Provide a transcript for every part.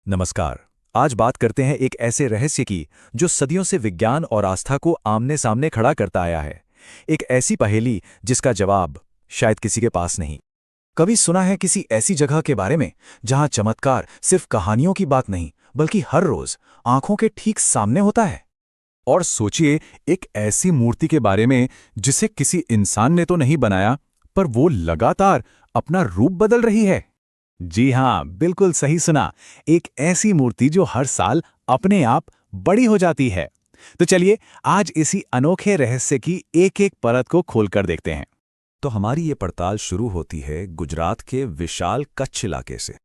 नमस्कार। आज बात करते हैं एक ऐसे रहस्य की जो सदियों से विज्ञान और आस्था को आमने सामने खड़ा करता आया है। एक ऐसी पहेली जिसका जवाब शायद किसी के पास नहीं। कभी सुना है किसी ऐसी जगह के बारे में जहां चमत्कार सिर्फ कहानियों की बात नहीं बल्कि हर रोज आंखों के ठीक सामने होता है? और सोचिए, एक ऐसी मूर्ति के बारे में जिसे किसी इंसान ने तो नहीं बनाया, पर वो लगातार अपना रूप बदल रही है। जी हां, बिल्कुल सही सुना। एक ऐसी मूर्ति जो हर साल अपने आप बड़ी हो जाती है। तो चलिए आज इसी अनोखे रहस्य की एक-एक परत को खोलकर देखते हैं। तो हमारी ये पड़ताल शुरू होती है गुजरात के विशाल कच्छ इलाके से।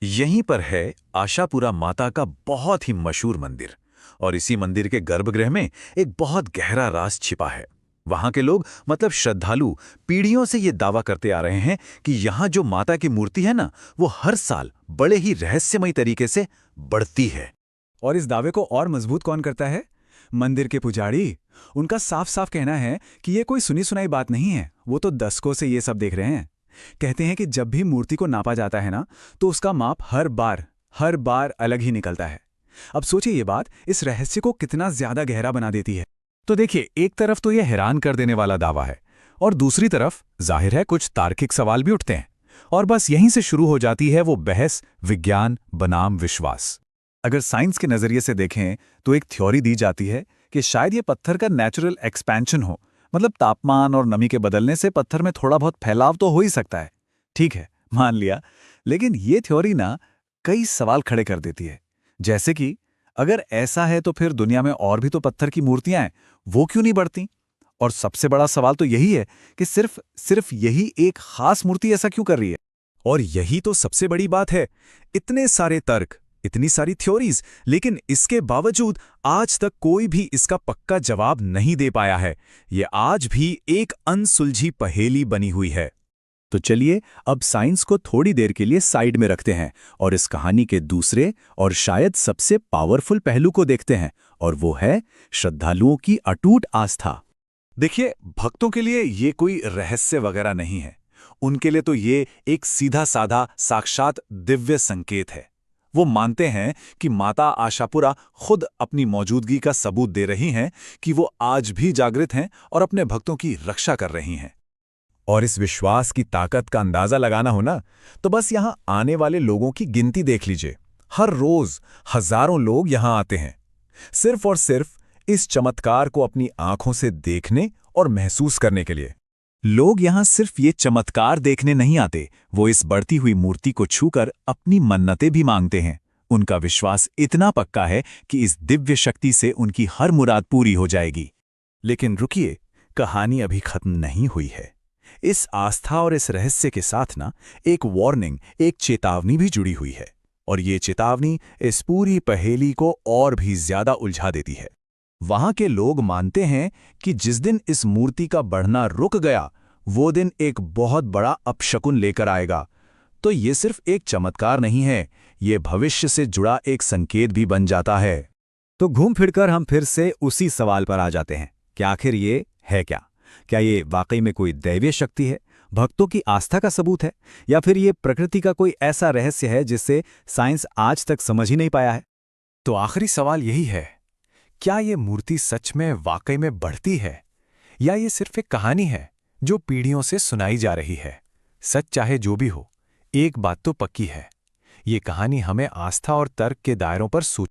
यहीं पर है आशापुरा माता का बहुत ही मशहूर मंदिर, और इसी मंदिर के गर्भगृह में एक बहुत गहरा राज छिपा है। वहां के लोग, मतलब श्रद्धालु, पीढ़ियों से ये दावा करते आ रहे हैं कि यहाँ जो माता की मूर्ति है ना, वो हर साल बड़े ही रहस्यमयी तरीके से बढ़ती है। और इस दावे को और मजबूत कौन करता है? मंदिर के पुजारी। उनका साफ साफ कहना है कि ये कोई सुनी सुनाई बात नहीं है, वो तो दशकों से ये सब देख रहे हैं। कहते हैं कि जब भी मूर्ति को नापा जाता है ना, तो उसका माप हर बार अलग ही निकलता है। अब सोचिए, ये बात इस रहस्य को कितना ज्यादा गहरा बना देती है। तो देखिए, एक तरफ तो यह हैरान कर देने वाला दावा है, और दूसरी तरफ जाहिर है कुछ तार्किक सवाल भी उठते हैं। और बस यहीं से शुरू हो जाती है वो बहस, विज्ञान बनाम विश्वास। अगर साइंस के नजरिए से देखें तो एक थ्योरी दी जाती है कि शायद ये पत्थर का नेचुरल एक्सपेंशन हो, मतलब तापमान और नमी के बदलने से पत्थर में थोड़ा बहुत फैलाव तो हो ही सकता है। ठीक है, मान लिया। लेकिन ये थ्योरी ना कई सवाल खड़े कर देती है। जैसे कि अगर ऐसा है तो फिर दुनिया में और भी तो पत्थर की मूर्तियां हैं, वो क्यों नहीं बढ़ती? और सबसे बड़ा सवाल तो यही है कि सिर्फ यही एक खास मूर्ति ऐसा क्यों कर रही है? और यही तो सबसे बड़ी बात है। इतने सारे तर्क, इतनी सारी थ्योरीज, लेकिन इसके बावजूद आज तक कोई भी इसका पक्का जवाब नहीं दे पाया है। ये आज भी एक अनसुलझी पहेली बनी हुई है। तो चलिए अब साइंस को थोड़ी देर के लिए साइड में रखते हैं और इस कहानी के दूसरे और शायद सबसे पावरफुल पहलू को देखते हैं, और वो है श्रद्धालुओं की अटूट आस्था। देखिए, भक्तों के लिए ये कोई रहस्य वगैरह नहीं है। उनके लिए तो ये एक सीधा साधा साक्षात दिव्य संकेत है। वो मानते हैं कि माता आशापुरा खुद अपनी मौजूदगी का सबूत दे रही हैं कि वो आज भी जागृत हैं और अपने भक्तों की रक्षा कर रही हैं। और इस विश्वास की ताकत का अंदाजा लगाना हो ना, तो बस यहां आने वाले लोगों की गिनती देख लीजिए। हर रोज हजारों लोग यहां आते हैं, सिर्फ और सिर्फ इस चमत्कार को अपनी आंखों से देखने और महसूस करने के लिए। लोग यहां सिर्फ ये चमत्कार देखने नहीं आते, वो इस बढ़ती हुई मूर्ति को छूकर अपनी मन्नतें भी मांगते हैं। उनका विश्वास इतना पक्का है कि इस दिव्य शक्ति से उनकी हर मुराद पूरी हो जाएगी। लेकिन रुकिए, कहानी अभी खत्म नहीं हुई है। इस आस्था और इस रहस्य के साथ ना एक वार्निंग, एक चेतावनी भी जुड़ी हुई है। और ये चेतावनी इस पूरी पहेली को और भी ज्यादा उलझा देती है। वहां के लोग मानते हैं कि जिस दिन इस मूर्ति का बढ़ना रुक गया, वो दिन एक बहुत बड़ा अपशकुन लेकर आएगा। तो ये सिर्फ एक चमत्कार नहीं है, ये भविष्य से जुड़ा एक संकेत भी बन जाता है। तो घूम फिरकर हम फिर से उसी सवाल पर आ जाते हैं कि आखिर ये है क्या? क्या ये वाकई में कोई दैवीय शक्ति है, भक्तों की आस्था का सबूत है, या फिर ये प्रकृति का कोई ऐसा रहस्य है जिसे साइंस आज तक समझ ही नहीं पाया है? तो आखिरी सवाल यही है, क्या ये मूर्ति सच में वाकई में बढ़ती है, या ये सिर्फ एक कहानी है जो पीढ़ियों से सुनाई जा रही है? सच चाहे जो भी हो, एक बात तो पक्की है, ये कहानी हमें आस्था और तर्क के दायरों पर